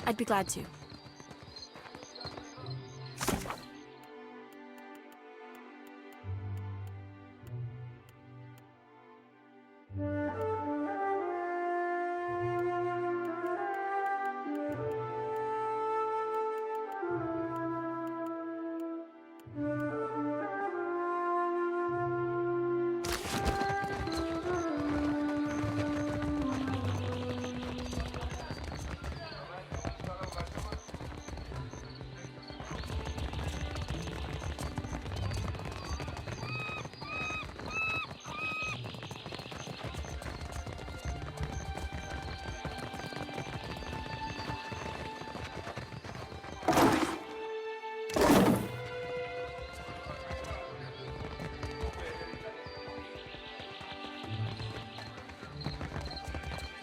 I'd be glad to.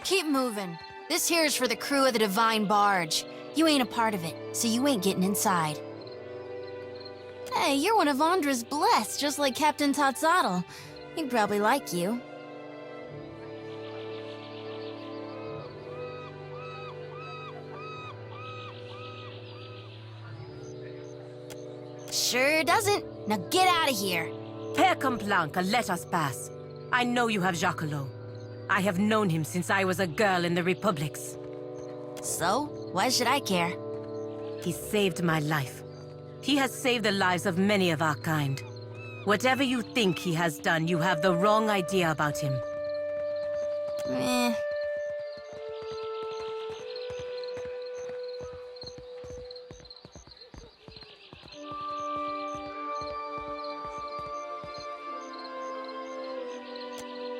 Keep moving. This here is for the crew of the Divine Barge. You ain't a part of it, so you ain't getting inside. Hey, you're one of Andra's blessed, just like Captain Tatzadl. He'd probably like you. Sure doesn't. Now get out of here. Père Complanca, let us pass. I know you have Jacquelot. I have known him since I was a girl in the Republics. So? Why should I care? He saved my life. He has saved the lives of many of our kind. Whatever you think he has done, you have the wrong idea about him. Eh.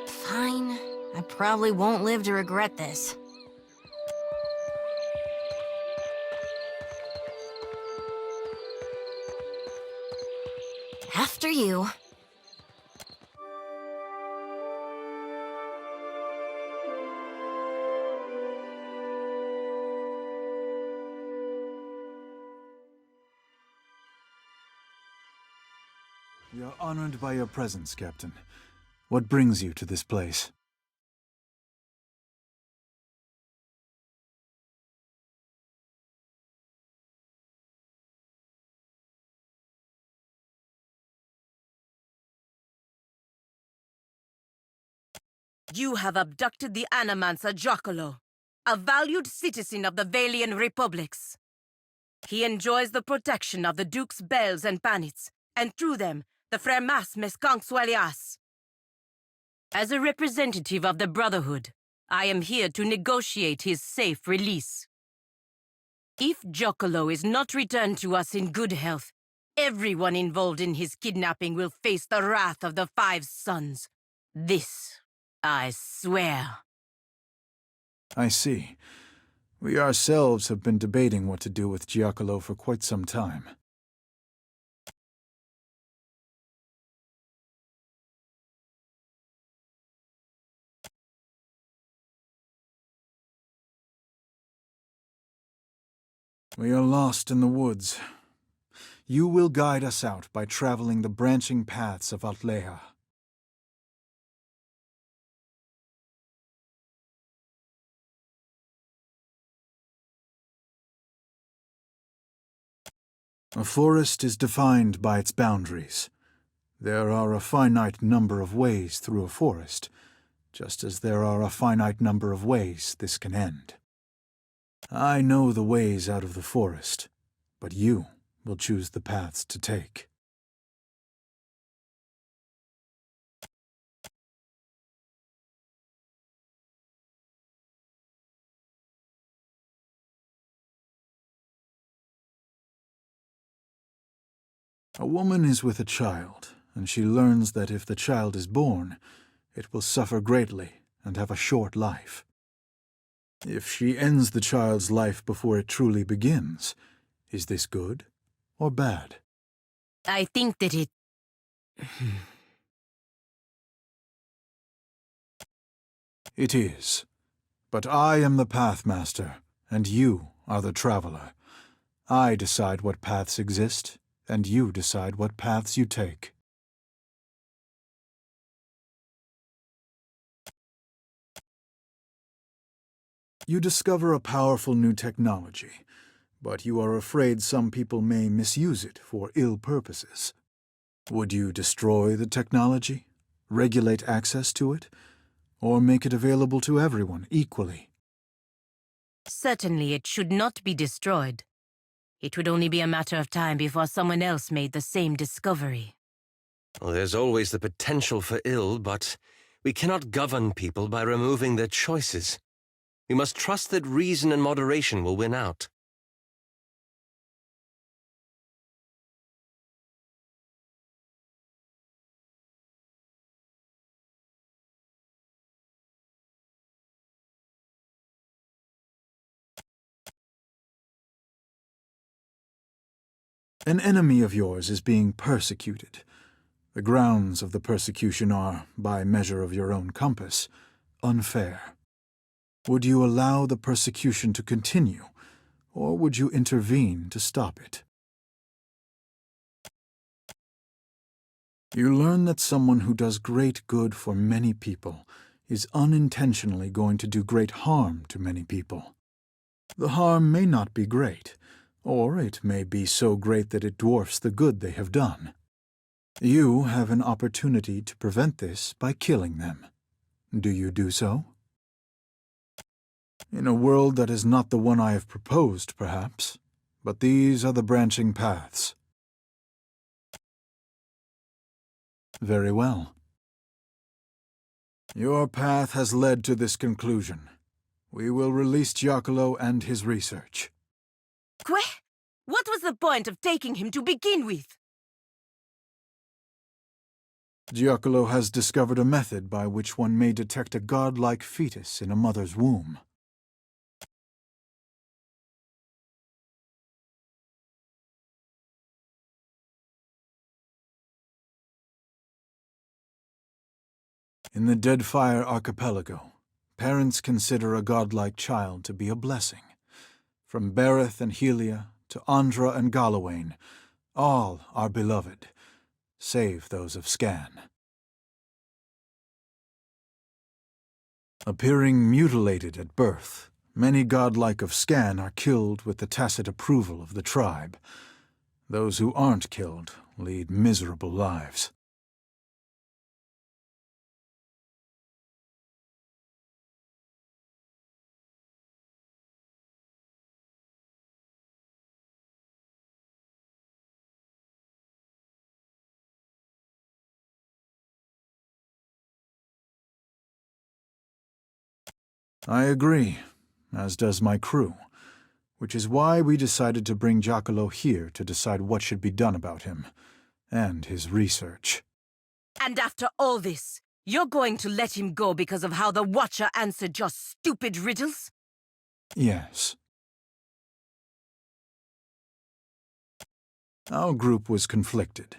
Fine. I probably won't live to regret this. After you. We are honored by your presence, Captain. What brings you to this place? You have abducted the Animancer Jacquelot, a valued citizen of the Valian Republics. He enjoys the protection of the Dukes Bells and Banits, and through them, the Fremas Mescansuelias. As a representative of the Brotherhood, I am here to negotiate his safe release. If Jacquelot is not returned to us in good health, everyone involved in his kidnapping will face the wrath of the Five Sons. This I swear. I see. We ourselves have been debating what to do with Giacomo for quite some time. We are lost in the woods. You will guide us out by traveling the branching paths of Altleja. A forest is defined by its boundaries. There are a finite number of ways through a forest, just as there are a finite number of ways this can end. I know the ways out of the forest, but you will choose the paths to take. A woman is with a child, and she learns that if the child is born, it will suffer greatly and have a short life. If she ends the child's life before it truly begins, is this good or bad? I think that it... It is. But I am the Pathmaster, and you are the Traveler. I decide what paths exist, and you decide what paths you take. You discover a powerful new technology, but you are afraid some people may misuse it for ill purposes. Would you destroy the technology, regulate access to it, or make it available to everyone equally? Certainly it should not be destroyed. It would only be a matter of time before someone else made the same discovery. Well, there's always the potential for ill, but we cannot govern people by removing their choices. We must trust that reason and moderation will win out. An enemy of yours is being persecuted. The grounds of the persecution are, by measure of your own compass, unfair. Would you allow the persecution to continue, or would you intervene to stop it? You learn that someone who does great good for many people is unintentionally going to do great harm to many people. The harm may not be great, or it may be so great that it dwarfs the good they have done. You have an opportunity to prevent this by killing them. Do you do so? In a world that is not the one I have proposed, perhaps, but these are the branching paths. Very well. Your path has led to this conclusion. We will release Giacomo and his research. What was the point of taking him to begin with? Giacomo has discovered a method by which one may detect a godlike fetus in a mother's womb. In the Deadfire archipelago, parents consider a godlike child to be a blessing. From Bereth and Helia to Andra and Galawain, all are beloved, save those of Scan. Appearing mutilated at birth, many godlike of Scan are killed with the tacit approval of the tribe. Those who aren't killed lead miserable lives. I agree, as does my crew, which is why we decided to bring Giacomo here to decide what should be done about him, and his research. And after all this, you're going to let him go because of how the Watcher answered your stupid riddles? Yes. Our group was conflicted,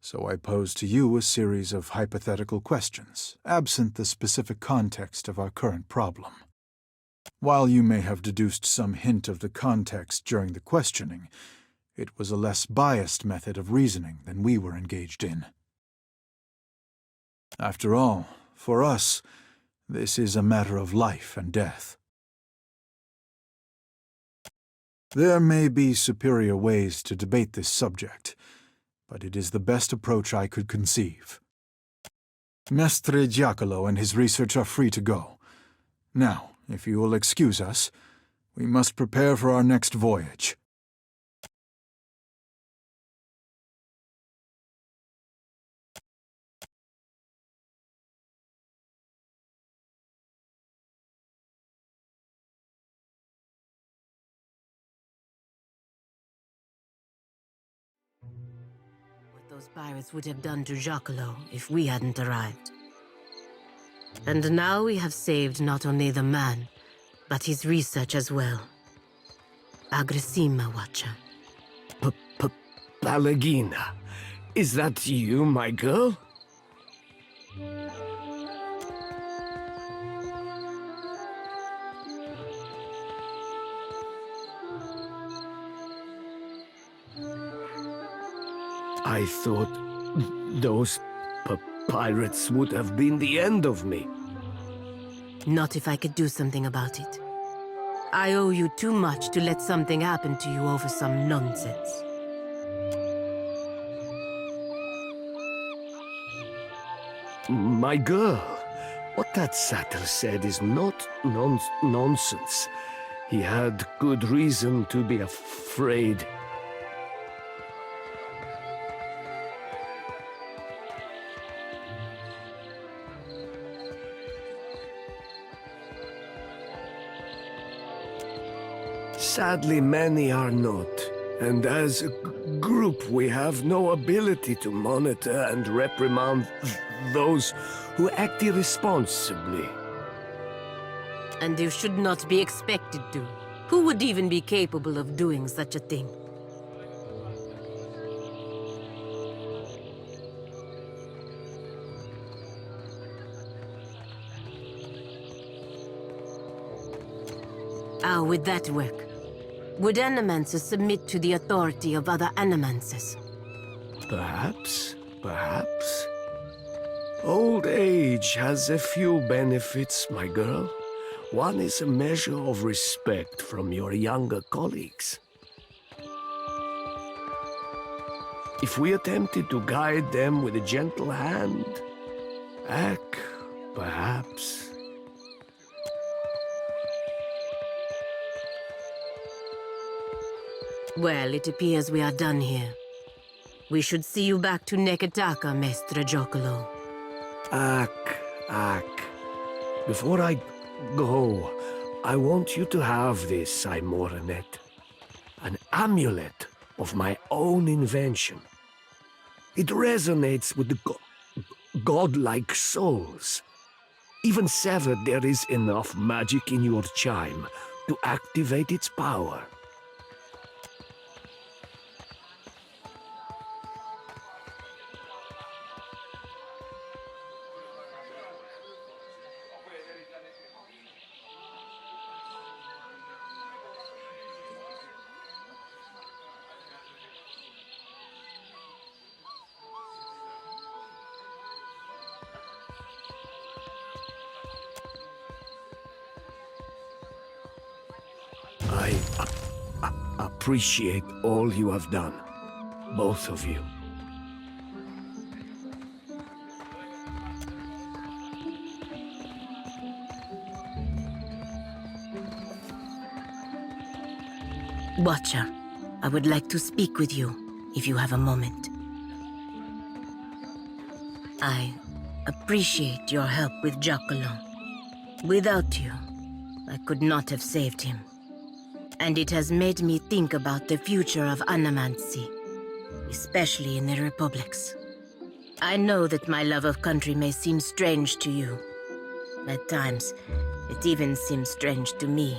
so I posed to you a series of hypothetical questions, absent the specific context of our current problem. While you may have deduced some hint of the context during the questioning, it was a less biased method of reasoning than we were engaged in. After all, for us, this is a matter of life and death. There may be superior ways to debate this subject, but it is the best approach I could conceive. Mestre Giacomo and his research are free to go. Now, if you will excuse us, we must prepare for our next voyage. What those pirates would have done to Giacomo if we hadn't arrived. And now we have saved not only the man, but his research as well. Agressima, Watcher. Palagina, is that you, my girl? I thought those pirates would have been the end of me. Not if I could do something about it. I owe you too much to let something happen to you over some nonsense. My girl, what that satyr said is not nonsense. He had good reason to be afraid. Sadly, many are not. And as a group, we have no ability to monitor and reprimand those who act irresponsibly. And you should not be expected to. Who would even be capable of doing such a thing? How would that work? Would animancers submit to the authority of other animancers? Perhaps, perhaps. Old age has a few benefits, my girl. One is a measure of respect from your younger colleagues. If we attempted to guide them with a gentle hand, perhaps. Well, it appears we are done here. We should see you back to Neketaka, Mestre Jokolo. Ak. Before I go, I want you to have this, Aimoranet. An amulet of my own invention. It resonates with the godlike souls. Even severed, there is enough magic in your chime to activate its power. I appreciate all you have done, both of you. Watcher, I would like to speak with you, if you have a moment. I appreciate your help with Jokolo. Without you, I could not have saved him. And it has made me think about the future of Animancy, especially in the Republics. I know that my love of country may seem strange to you. At times, it even seems strange to me.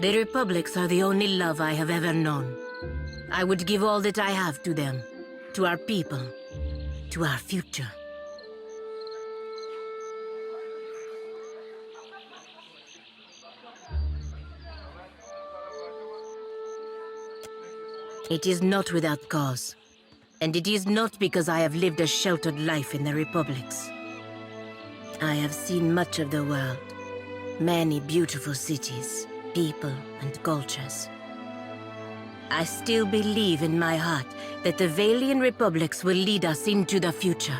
The Republics are the only love I have ever known. I would give all that I have to them, to our people, to our future. It is not without cause, and it is not because I have lived a sheltered life in the Republics. I have seen much of the world, many beautiful cities, people, and cultures. I still believe in my heart that the Valian Republics will lead us into the future.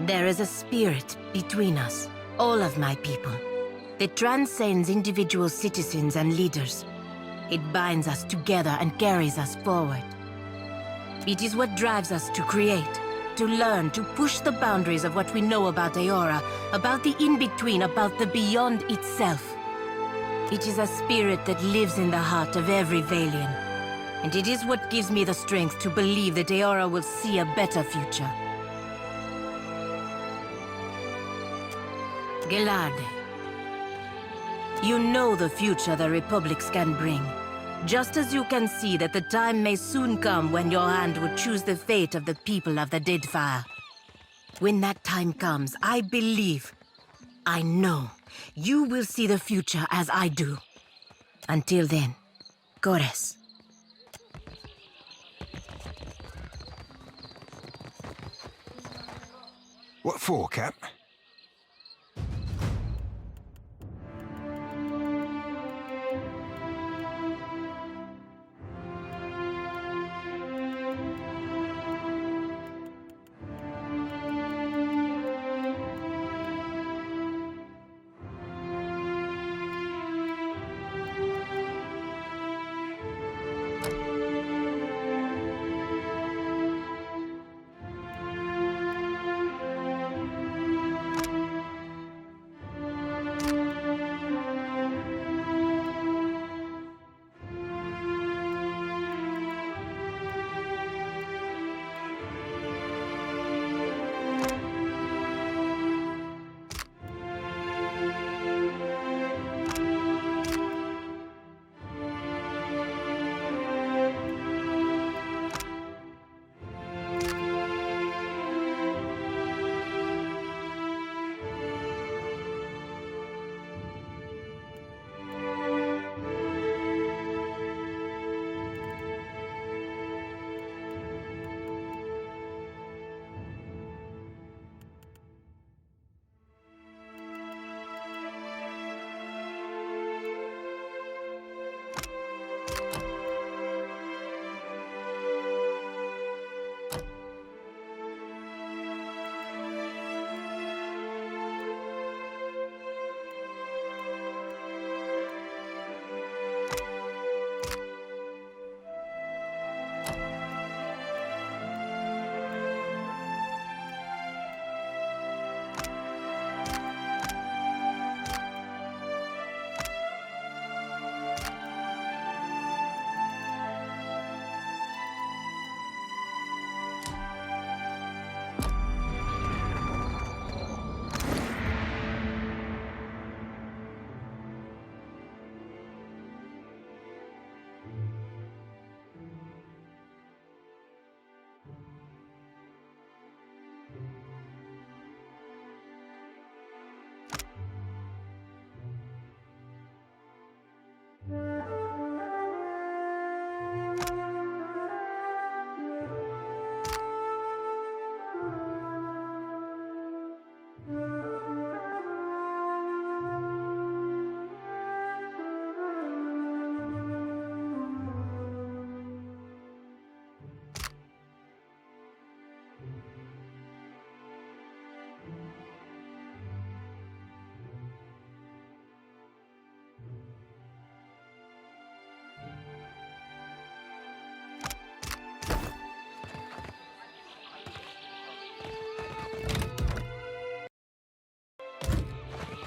There is a spirit between us, all of my people, that transcends individual citizens and leaders. It binds us together and carries us forward. It is what drives us to create, to learn, to push the boundaries of what we know about Eora, about the in-between, about the beyond itself. It is a spirit that lives in the heart of every Valian, and it is what gives me the strength to believe that Eora will see a better future. Gelarde, you know the future the Republics can bring, just as you can see that the time may soon come when your hand will choose the fate of the people of the Deadfire. When that time comes, I believe, I know, you will see the future as I do. Until then, Gores. What for, Cap?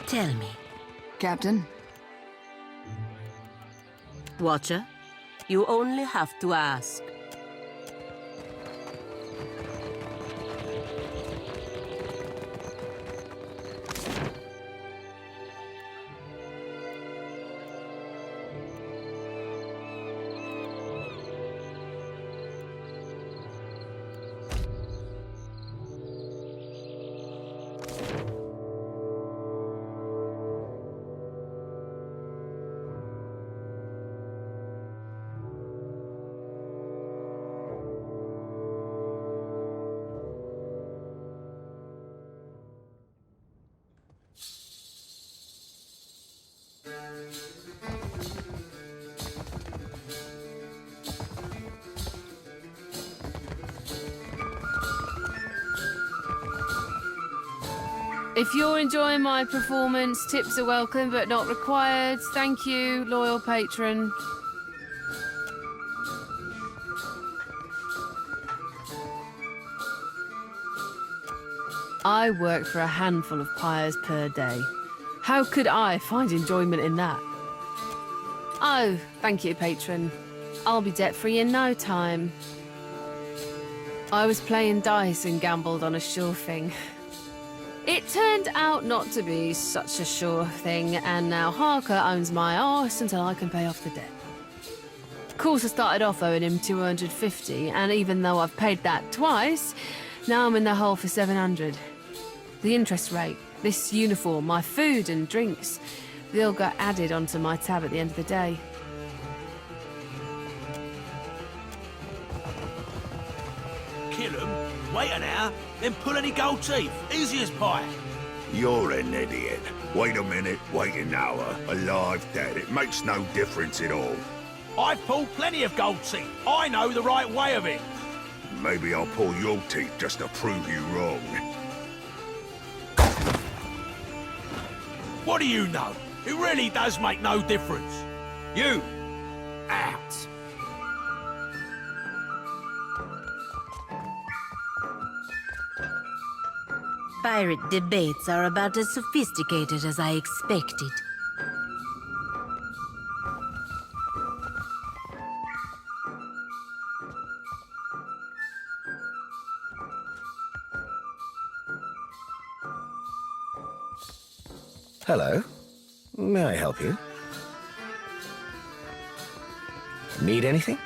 Tell me, Captain? Watcher, you only have to ask. If you're enjoying my performance, tips are welcome but not required. Thank you, loyal patron. I work for a handful of pyres per day. How could I find enjoyment in that? Oh, thank you, patron. I'll be debt-free in no time. I was playing dice and gambled on a sure thing. It turned out not to be such a sure thing, and now Harker owns my arse until I can pay off the debt. Of course, I started off owing him 250, and even though I've paid that twice, now I'm in the hole for 700. The interest rate, this uniform, my food and drinks, they all got added onto my tab at the end of the day. Kill him? Wait an hour, then pull any gold teeth. Easy as pie. You're an idiot. Wait a minute, wait an hour. Alive, dead, it makes no difference at all. I've pulled plenty of gold teeth. I know the right way of it. Maybe I'll pull your teeth just to prove you wrong. What do you know? It really does make no difference. You, out. Pirate debates are about as sophisticated as I expected. Hello. May I help you? Need anything?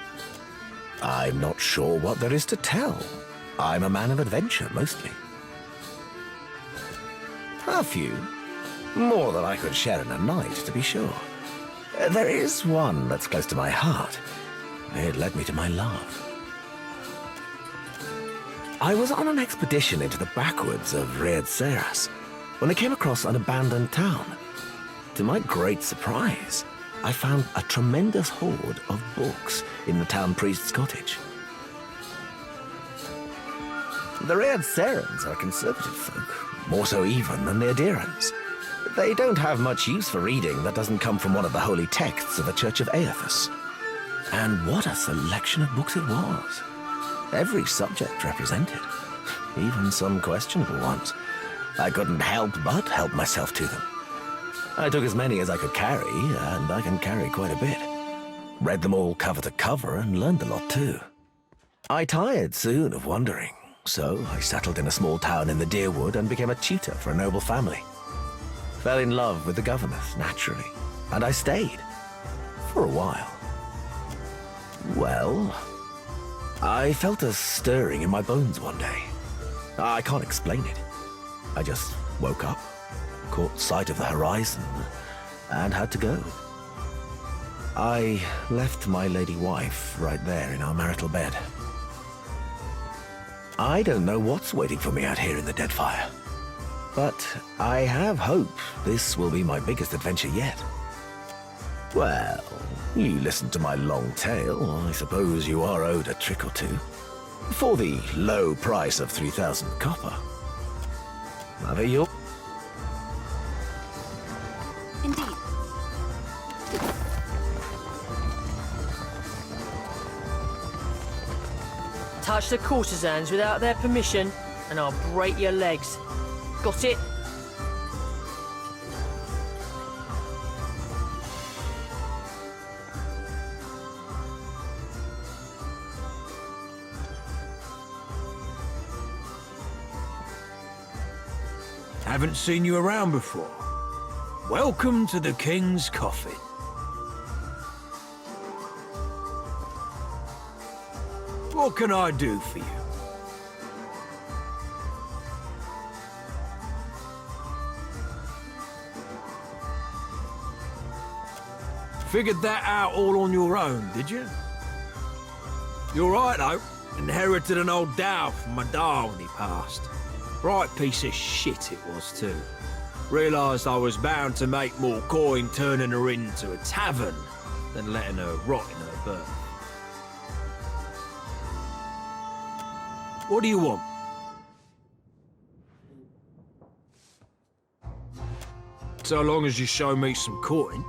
I'm not sure what there is to tell. I'm a man of adventure, mostly. A few. More than I could share in a night, to be sure. There is one that's close to my heart. It led me to my love. I was on an expedition into the backwoods of Seras when I came across an abandoned town. To my great surprise, I found a tremendous hoard of books in the town priest's cottage. The Serans are conservative folk, more so even than the Adherents. They don't have much use for reading that doesn't come from one of the holy texts of the Church of Aethys. And what a selection of books it was. Every subject represented, even some questionable ones. I couldn't help but help myself to them. I took as many as I could carry, and I can carry quite a bit. Read them all cover to cover and learned a lot too. I tired soon of wandering, so I settled in a small town in the Deerwood and became a tutor for a noble family. Fell in love with the governess, naturally, and I stayed. For a while. Well, I felt a stirring in my bones one day. I can't explain it. I just woke up, caught sight of the horizon, and had to go. I left my lady wife right there in our marital bed. I don't know what's waiting for me out here in the Deadfire, but I have hope this will be my biggest adventure yet. Well, you listened to my long tale. I suppose you are owed a trick or two. For the low price of 3,000 copper. Have it your... Indeed. Touch the courtesans without their permission, and I'll break your legs. Got it? Haven't seen you around before. Welcome to the King's Coffin. What can I do for you? Figured that out all on your own, did you? You're right, though. Inherited an old dhow from my da when he passed. Right piece of shit it was, too. Realised I was bound to make more coin turning her into a tavern than letting her rot in her berth. What do you want? So long as you show me some coin.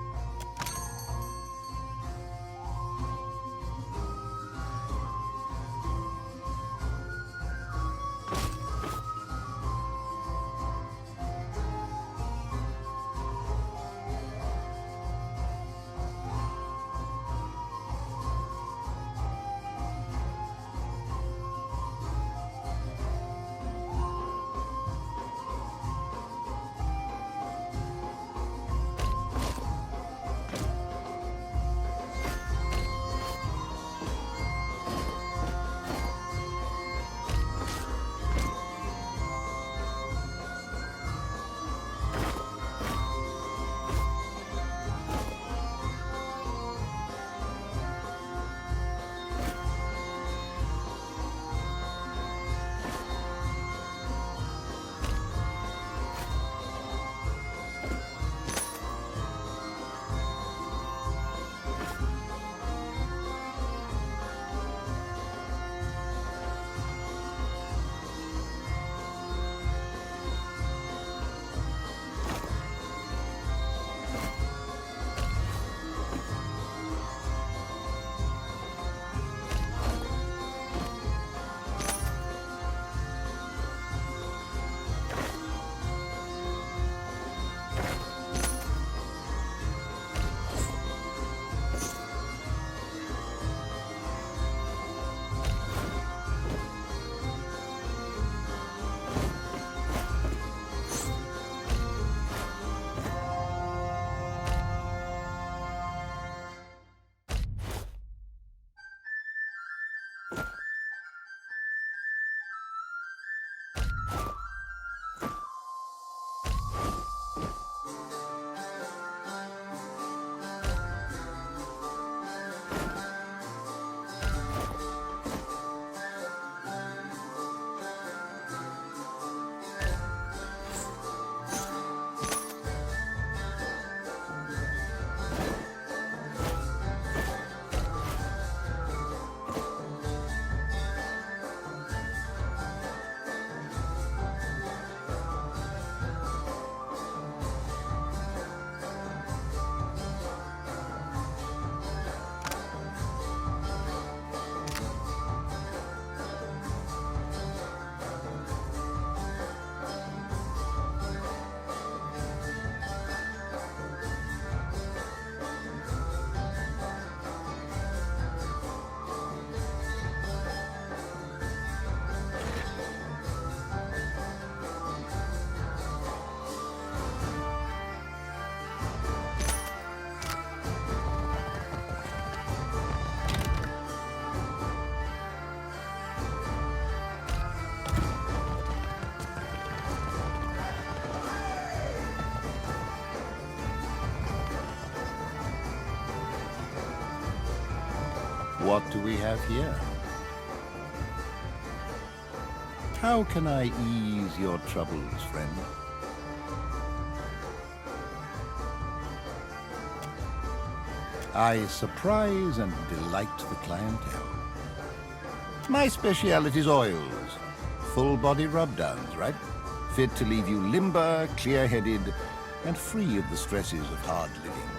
What do we have here? How can I ease your troubles, friend? I surprise and delight the clientele. My speciality's oils. Full-body rub-downs, right? Fit to leave you limber, clear-headed, and free of the stresses of hard living.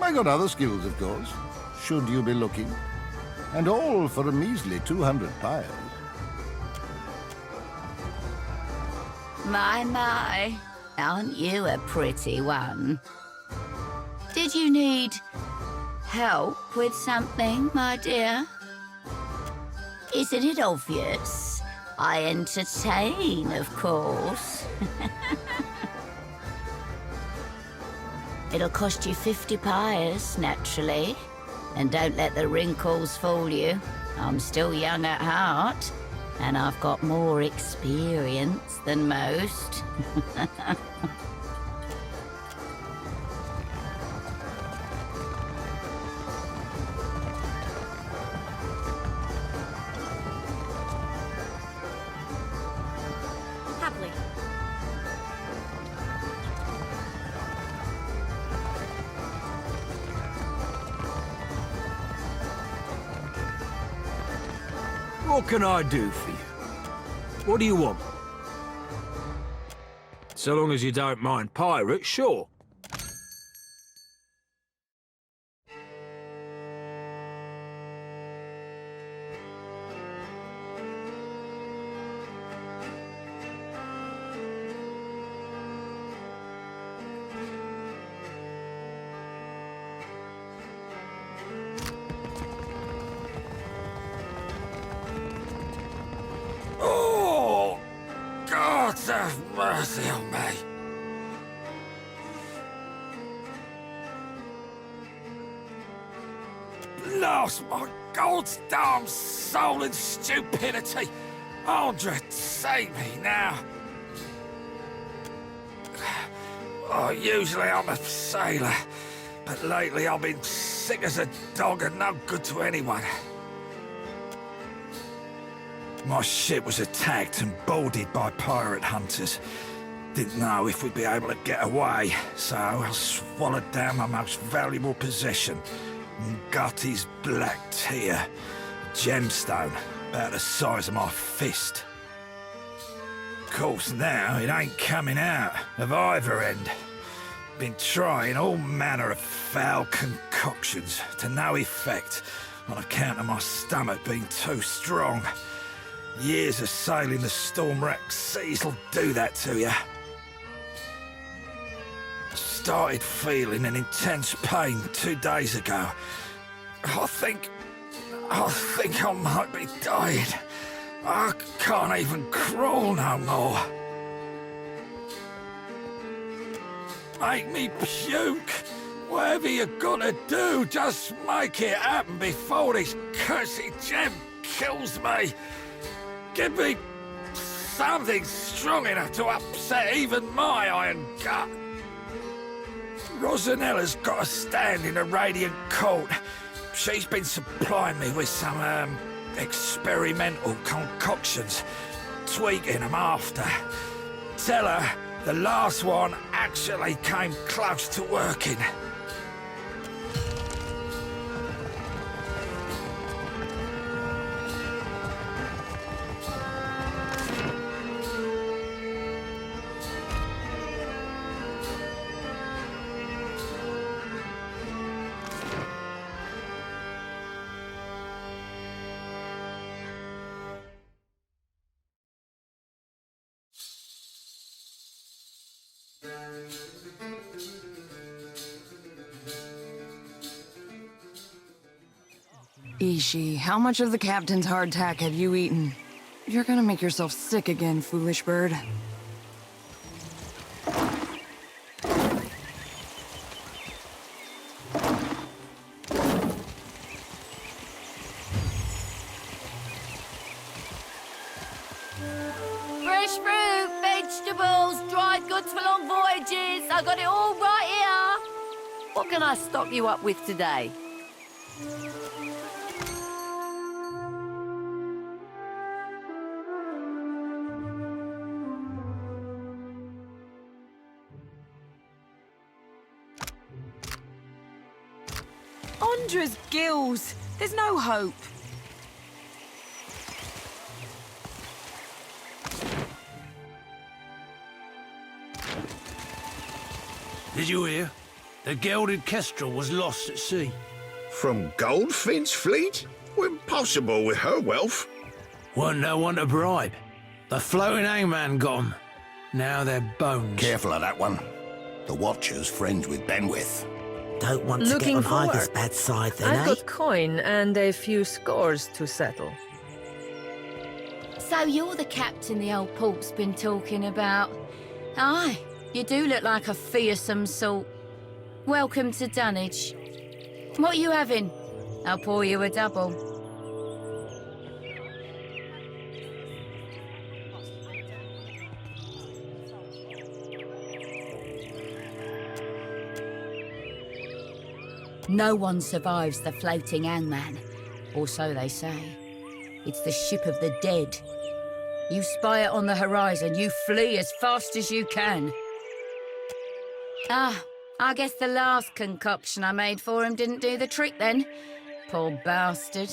I got other skills, of course, should you be looking. And all for a measly 200 pyres. My, aren't you a pretty one? Did you need help with something, my dear? Isn't it obvious? I entertain, of course. It'll cost you 50 pyres, naturally. And don't let the wrinkles fool you. I'm still young at heart, and I've got more experience than most. Happily. What can I do for you? What do you want? So long as you don't mind pirates, sure. Oh, God have mercy on me. Lost my God's damn soul in stupidity. Andre, save me now. Oh, usually I'm a sailor, but lately I've been sick as a dog and no good to anyone. My ship was attacked and boarded by pirate hunters. Didn't know if we'd be able to get away, so I swallowed down my most valuable possession, Ngati's black tear, a gemstone about the size of my fist. Of course now it ain't coming out of either end. Been trying all manner of foul concoctions to no effect on account of my stomach being too strong. Years of sailing the storm-racked seas will do that to you. I started feeling an intense pain 2 days ago. I think I might be dying. I can't even crawl no more. Make me puke. Whatever you gotta do, just make it happen before this cursed gem kills me. Give me something strong enough to upset even my iron gut. Rosanella's got a stand in a radiant court. She's been supplying me with some, experimental concoctions, tweaking them after. Tell her the last one actually came close to working. Ishi, how much of the captain's hardtack have you eaten? You're gonna make yourself sick again, foolish bird. Fresh fruit, vegetables, dried goods for long voyages. I got it all right here. What can I stock you up with today? Vandra's gills. There's no hope. Did you hear? The gilded kestrel was lost at sea. From Goldfin's fleet? Impossible with her wealth. Weren't no one to bribe. The floating hangman got 'em. Now they're bones. Careful of that one. The Watcher's friends with Benwith. Don't want to Looking get on either's forward. bad side then, I've eh? got coin and a few scores to settle. So you're the captain the old port's been talking about. Aye, you do look like a fearsome sort. Welcome to Dunwich. What are you having? I'll pour you a double. No one survives the floating hangman, or so they say. It's the ship of the dead. You spy it on the horizon, you flee as fast as you can. Ah, I guess the last concoction I made for him didn't do the trick then. Poor bastard.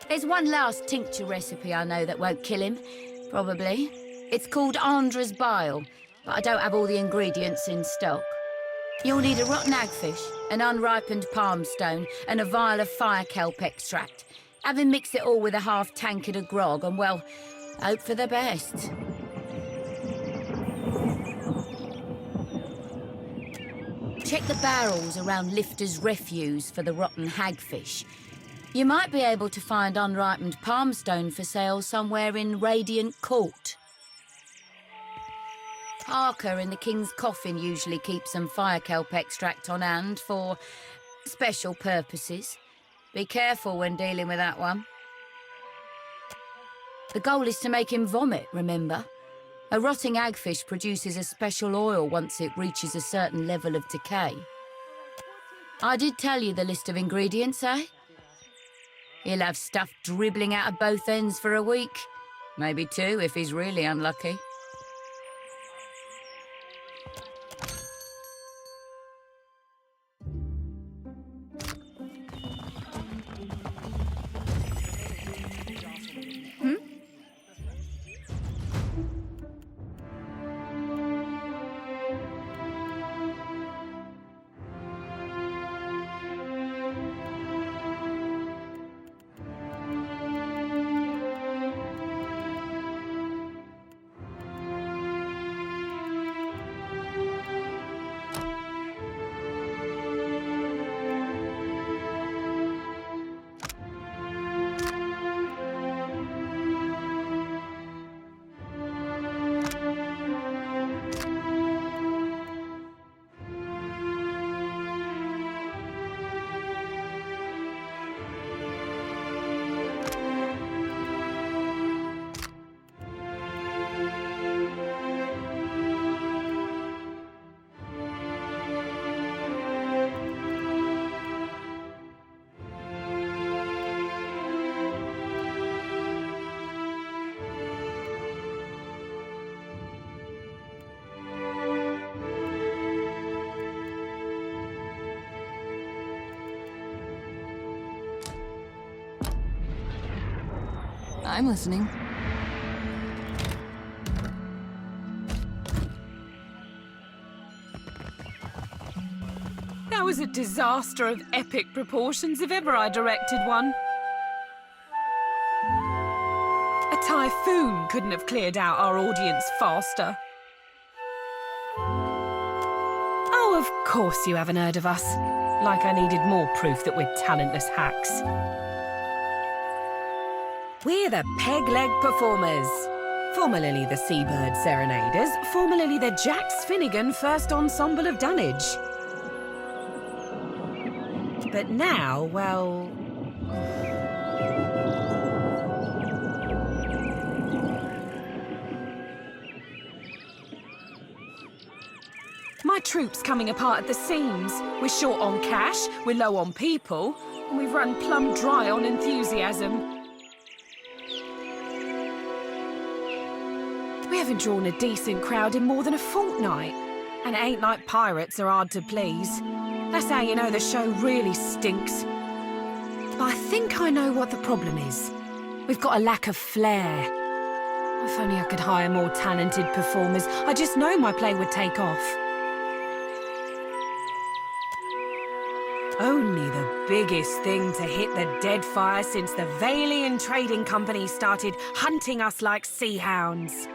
There's one last tincture recipe I know that won't kill him, probably. It's called Andra's Bile, but I don't have all the ingredients in stock. You'll need a rotten hagfish, an unripened palm stone, and a vial of fire kelp extract. Have him mix it all with a half tankard of grog, and well, hope for the best. Check the barrels around Lifter's Refuse for the rotten hagfish. You might be able to find unripened palm stone for sale somewhere in Radiant Court. Harker in the King's Coffin usually keeps some fire kelp extract on hand for special purposes. Be careful when dealing with that one. The goal is to make him vomit, remember? A rotting hagfish produces a special oil once it reaches a certain level of decay. I did tell you the list of ingredients, eh? He'll have stuff dribbling out of both ends for a week. Maybe two if he's really unlucky. I'm listening. That was a disaster of epic proportions if ever I directed one. A typhoon couldn't have cleared out our audience faster. Oh, of course you haven't heard of us. Like I needed more proof that we're talentless hacks. We're the Peg-Leg Performers. Formerly the Seabird Serenaders, formerly the Jax Finnegan First Ensemble of Dunwich. But now, well... My troop's coming apart at the seams. We're short on cash, we're low on people, and we've run plumb dry on enthusiasm. We haven't drawn a decent crowd in more than a fortnight. And it ain't like pirates are hard to please. That's how you know the show really stinks. But I think I know what the problem is. We've got a lack of flair. If only I could hire more talented performers, I just know my play would take off. Only the biggest thing to hit the Deadfire since the Valian Trading Company started hunting us like sea hounds.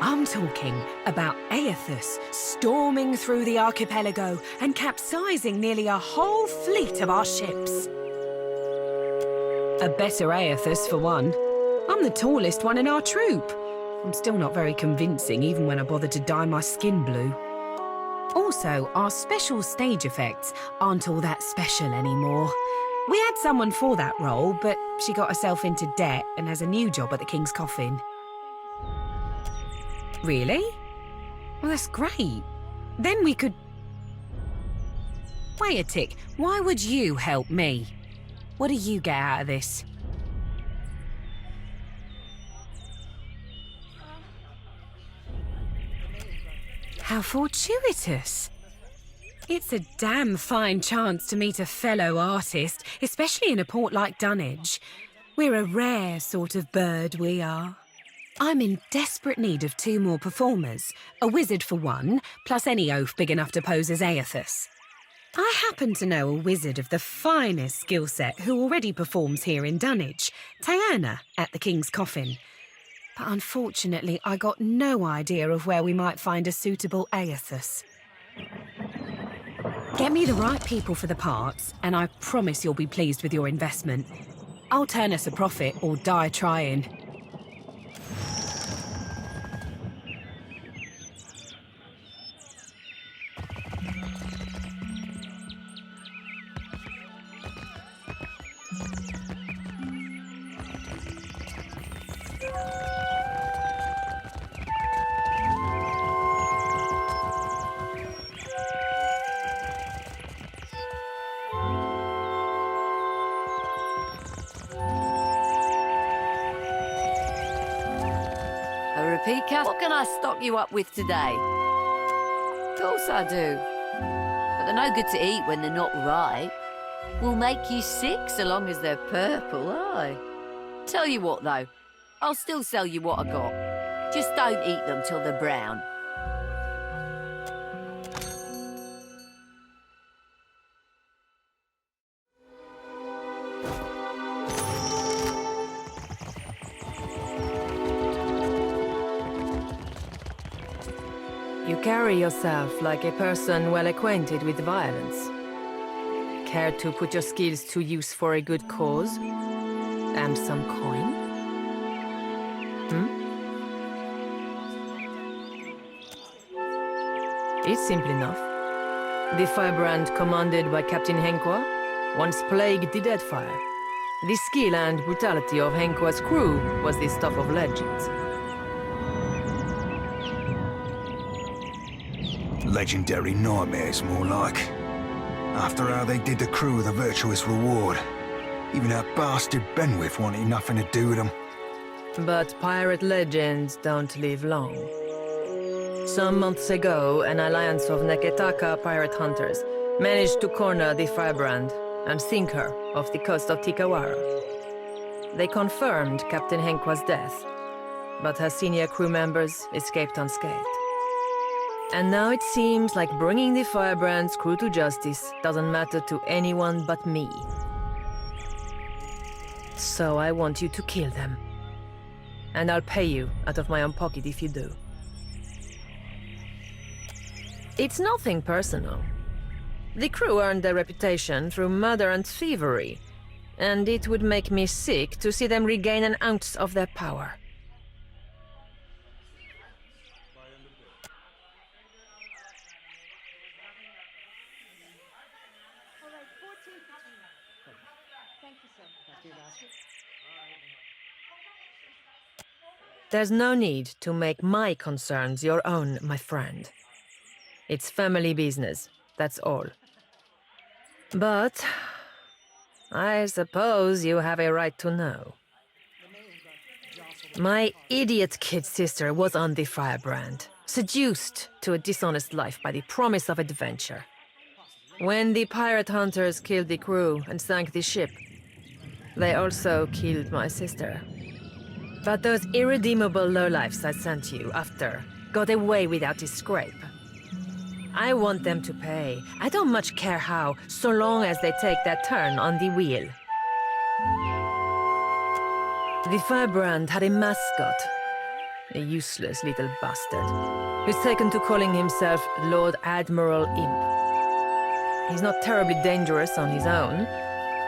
I'm talking about Aethus storming through the archipelago and capsizing nearly a whole fleet of our ships. A better Aethus, for one. I'm the tallest one in our troop. I'm still not very convincing, even when I bother to dye my skin blue. Also, our special stage effects aren't all that special anymore. We had someone for that role, but she got herself into debt and has a new job at the King's Coffin. Really? Well, that's great. Then we could... Wait a tick. Why would you help me? What do you get out of this? How fortuitous. It's a damn fine chance to meet a fellow artist, especially in a port like Dunwich. We're a rare sort of bird, we are. I'm in desperate need of 2 more performers. A wizard for one, plus any oaf big enough to pose as Aethus. I happen to know a wizard of the finest skill set who already performs here in Dunwich, Diana at the King's Coffin. But unfortunately, I got no idea of where we might find a suitable Aethus. Get me the right people for the parts, and I promise you'll be pleased with your investment. I'll turn us a profit or die trying. Pika, what can I stock you up with today? Of course I do. But they're no good to eat when they're not ripe. Will make you sick so long as they're purple, aye. Tell you what, though. I'll still sell you what I got. Just don't eat them till they're brown. You carry yourself like a person well acquainted with violence. Care to put your skills to use for a good cause? And some coin? It's simple enough. The firebrand commanded by Captain Henqua once plagued the Deadfire. The skill and brutality of Henqua's crew was the stuff of legends. Legendary nightmares, more like. After how they did the crew with a virtuous reward. Even that bastard Benwith wanted nothing to do with them. But pirate legends don't live long. Some months ago, an alliance of Neketaka pirate hunters managed to corner the firebrand and sink her off the coast of Tikawara. They confirmed Captain Henqua's death, but her senior crew members escaped unscathed. And now it seems like bringing the firebrand's crew to justice doesn't matter to anyone but me. So I want you to kill them. And I'll pay you out of my own pocket if you do. It's nothing personal. The crew earned their reputation through murder and thievery, and it would make me sick to see them regain an ounce of their power. There's no need to make my concerns your own, my friend. It's family business, that's all. But I suppose you have a right to know. My idiot kid sister was on the firebrand, seduced to a dishonest life by the promise of adventure. When the pirate hunters killed the crew and sank the ship, they also killed my sister. But those irredeemable lowlifes I sent you after got away without a scrape. I want them to pay. I don't much care how, so long as they take their turn on the wheel. The firebrand had a mascot, a useless little bastard, who's taken to calling himself Lord Admiral Imp. He's not terribly dangerous on his own,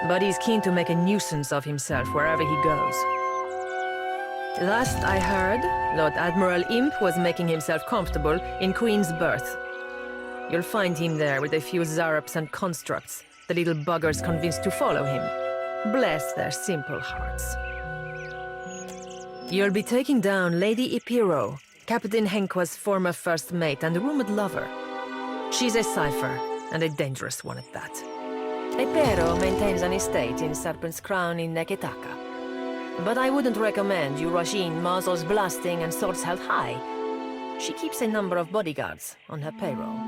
but he's keen to make a nuisance of himself wherever he goes. Last I heard, Lord Admiral Imp was making himself comfortable in Queen's Berth. You'll find him there with a few zarops and constructs, the little buggers convinced to follow him. Bless their simple hearts. You'll be taking down Lady Ipiro, Captain Henqua's former first mate and rumored lover. She's a cipher, and a dangerous one at that. Ipiro maintains an estate in Serpent's Crown in Neketaka. But I wouldn't recommend you rush in muzzles blasting and swords held high. She keeps a number of bodyguards on her payroll.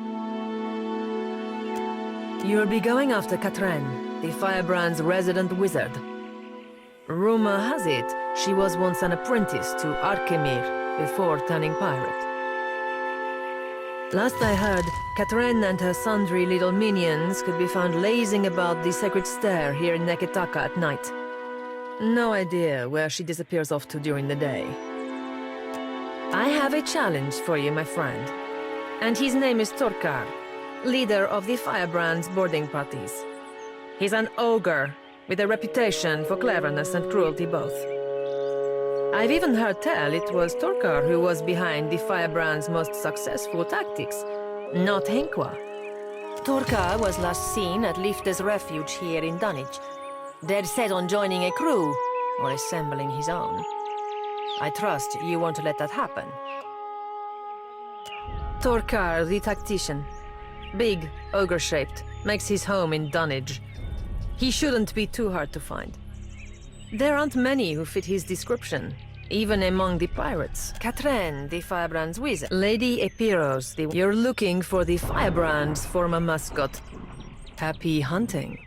You'll be going after Katren, the firebrand's resident wizard. Rumor has it, she was once an apprentice to Arkemir before turning pirate. Last I heard, Katren and her sundry little minions could be found lazing about the sacred stair here in Neketaka at night. No idea where she disappears off to during the day. I have a challenge for you, my friend. And his name is Torkar, leader of the Firebrand's boarding parties. He's an ogre, with a reputation for cleverness and cruelty both. I've even heard tell it was Torkar who was behind the Firebrand's most successful tactics, not Henqua. Torkar was last seen at Lifte's refuge here in Dunwich, dead set on joining a crew, or assembling his own. I trust you won't let that happen. Torkar, the tactician. Big, ogre-shaped, makes his home in Dunwich. He shouldn't be too hard to find. There aren't many who fit his description, even among the pirates. Katren, the Firebrand's wizard. Lady Epiros, you're looking for the Firebrand's former mascot. Happy hunting.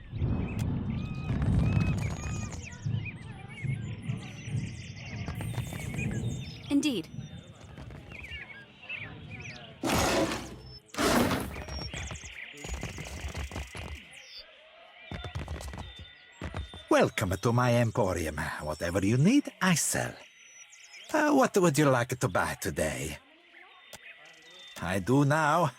Indeed. Welcome to my emporium. Whatever you need, I sell. What would you like to buy today? I do now.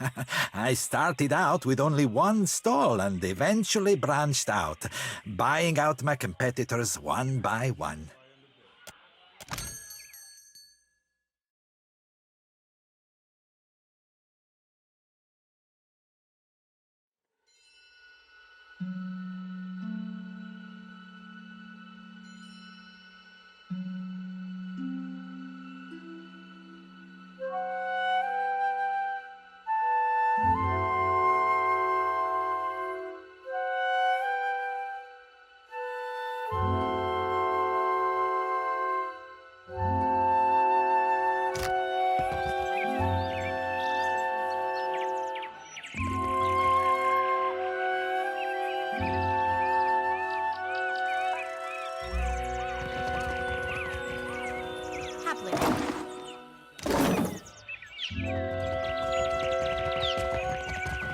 I started out with only one stall and eventually branched out, buying out my competitors one by one.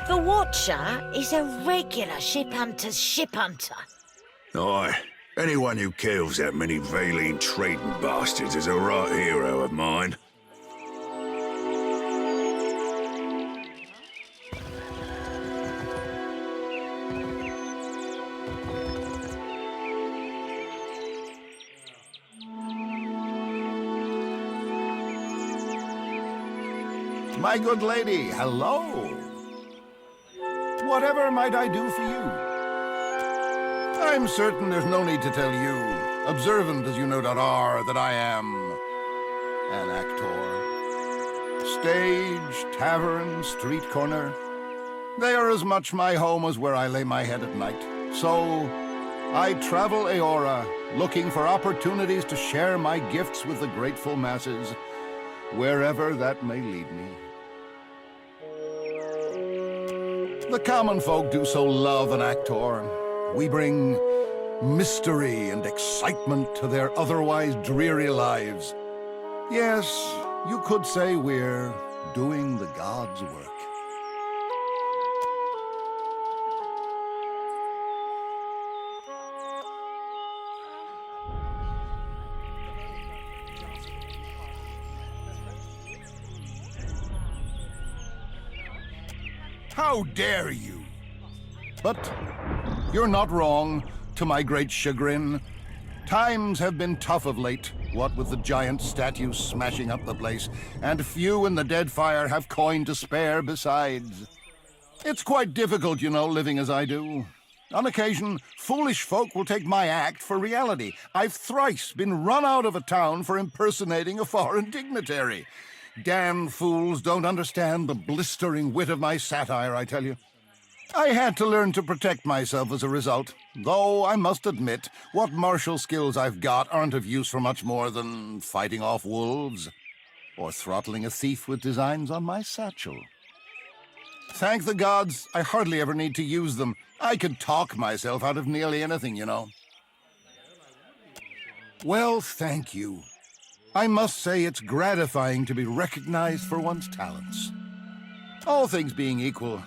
The Watcher is a regular ship hunter's ship hunter. Aye. Anyone who kills that many Valine trading bastards is a right hero of mine. My good lady, hello. Whatever might I do for you? I'm certain there's no need to tell you, observant as you no doubt are, that I am an actor. Stage, tavern, street corner, they are as much my home as where I lay my head at night. So, I travel Aora, looking for opportunities to share my gifts with the grateful masses. wherever that may lead me. The common folk do so love an actor. We bring mystery and excitement to their otherwise dreary lives. Yes, you could say we're doing the gods' work. How dare you? But you're not wrong, to my great chagrin. Times have been tough of late, what with the giant statues smashing up the place, and few in the Deadfire have coin to spare besides. It's quite difficult, you know, living as I do. On occasion, foolish folk will take my act for reality. I've thrice been run out of a town for impersonating a foreign dignitary. Damn fools don't understand the blistering wit of my satire, I tell you. I had to learn to protect myself as a result, though I must admit, what martial skills I've got aren't of use for much more than fighting off wolves or throttling a thief with designs on my satchel. Thank the gods, I hardly ever need to use them. I could talk myself out of nearly anything, you know. Well, thank you. I must say it's gratifying to be recognized for one's talents. All things being equal,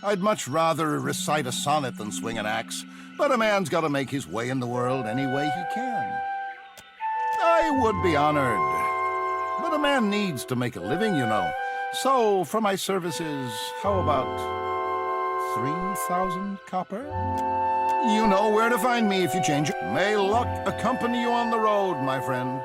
I'd much rather recite a sonnet than swing an axe, but a man's got to make his way in the world any way he can. I would be honored, but a man needs to make a living, you know. So, for my services, how about 3,000 copper? You know where to find me if you change it. May luck accompany you on the road, my friend.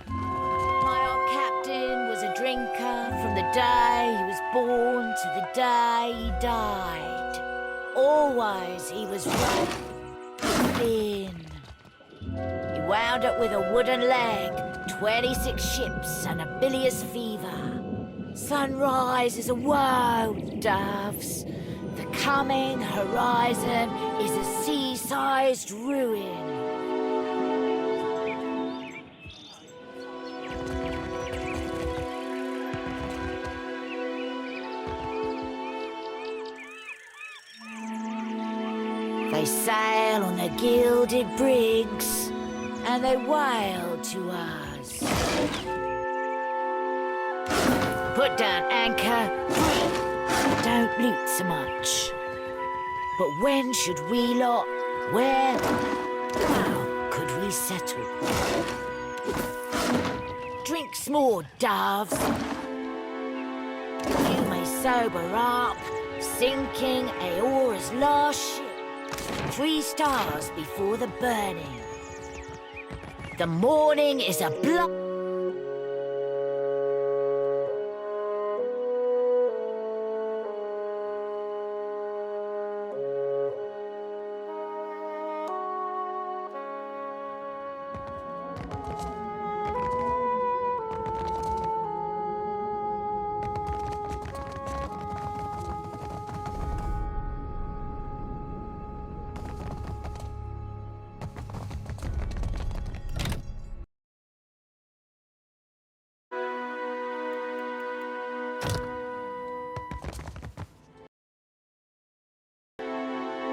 My old captain was a drinker from the day he was born to the day he died. Always he was rough, thin. He wound up with a wooden leg, 26 ships and a bilious fever. Sunrise is a woe, doves. The coming horizon is a sea-sized ruin. They sail on their gilded brigs, and they wail to us. Put down anchor, don't loot so much. But when should we lot, where, how could we settle? Drink more, doves. You may sober up, sinking Aora's last ship. 3 stars before the burning. The morning is a block.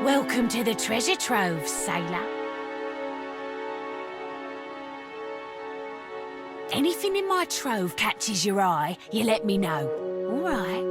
Welcome to the treasure trove, sailor. Anything in my trove catches your eye, you let me know. All right.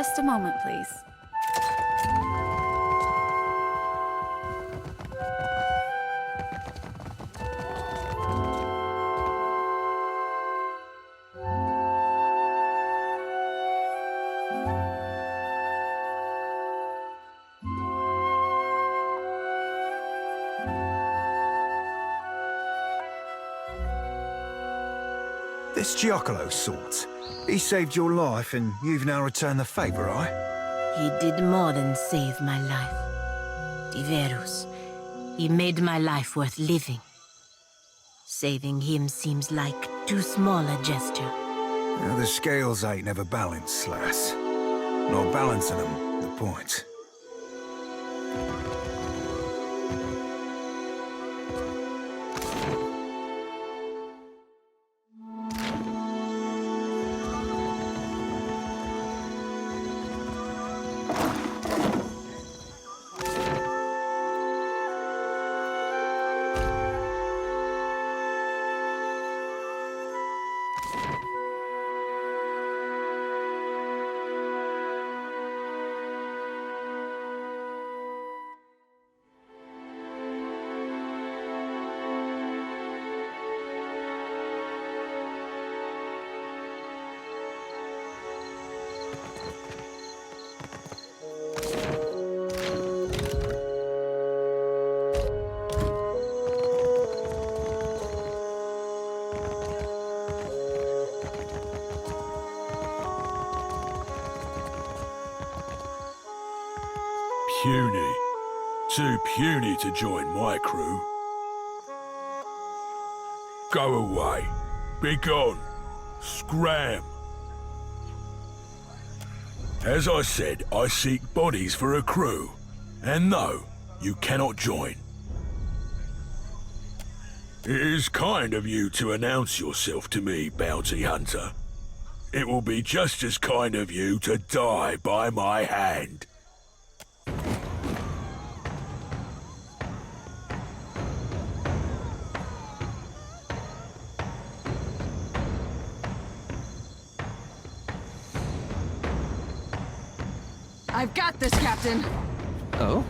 Just a moment, please. This Giacomo sort. He saved your life and you've now returned the favour, right? He did more than save my life. Diverus. He made my life worth living. Saving him seems like too small a gesture. Now, the scales ain't never balanced, lass. Not balancing them, the point. Puny. Too puny to join my crew. Go away. Be gone. Scram. As I said, I seek bodies for a crew. And no, you cannot join. It is kind of you to announce yourself to me, bounty hunter. It will be just as kind of you to die by my hand. I've got this, Captain. Oh?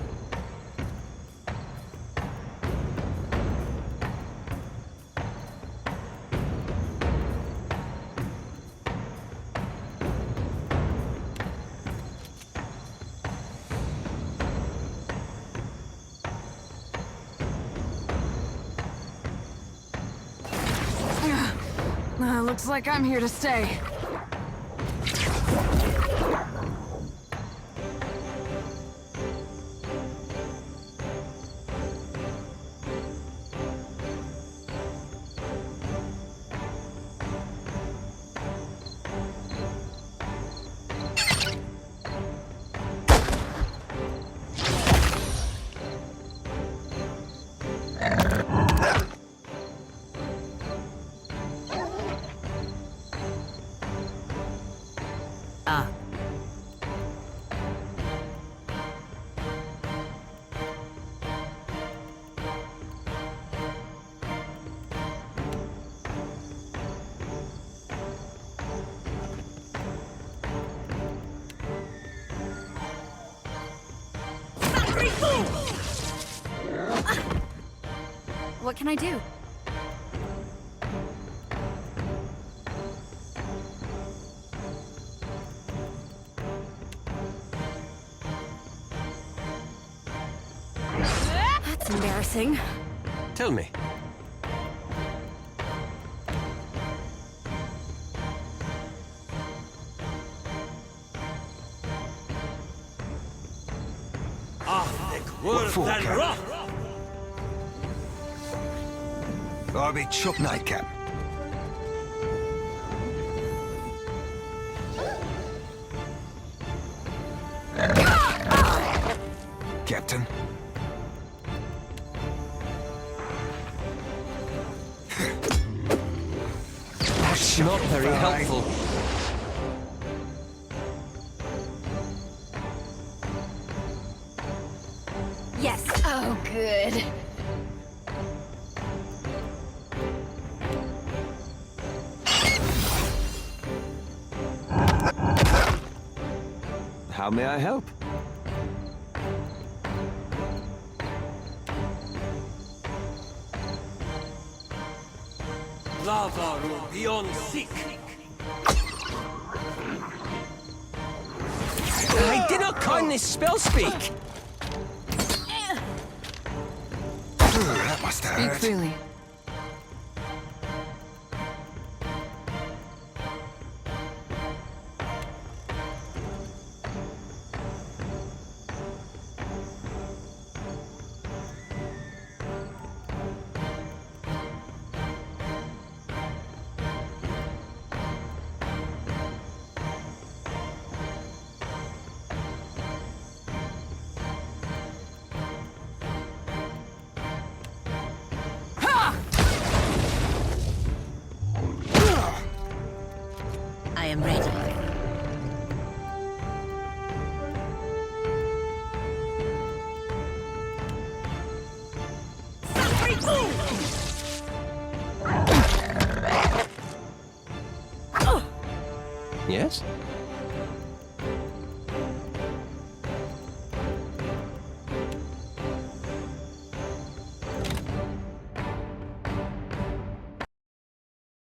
Looks like I'm here to stay. What can I do? That's embarrassing. Tell me. What for, Cap? I'll be Chuck Nightcap. Captain. That's not very helpful. Yes. Oh, good. How may I help? Lava beyond seek. I did not kindly spell speak. That must have Speak hurt. freely. I am ready. Yes?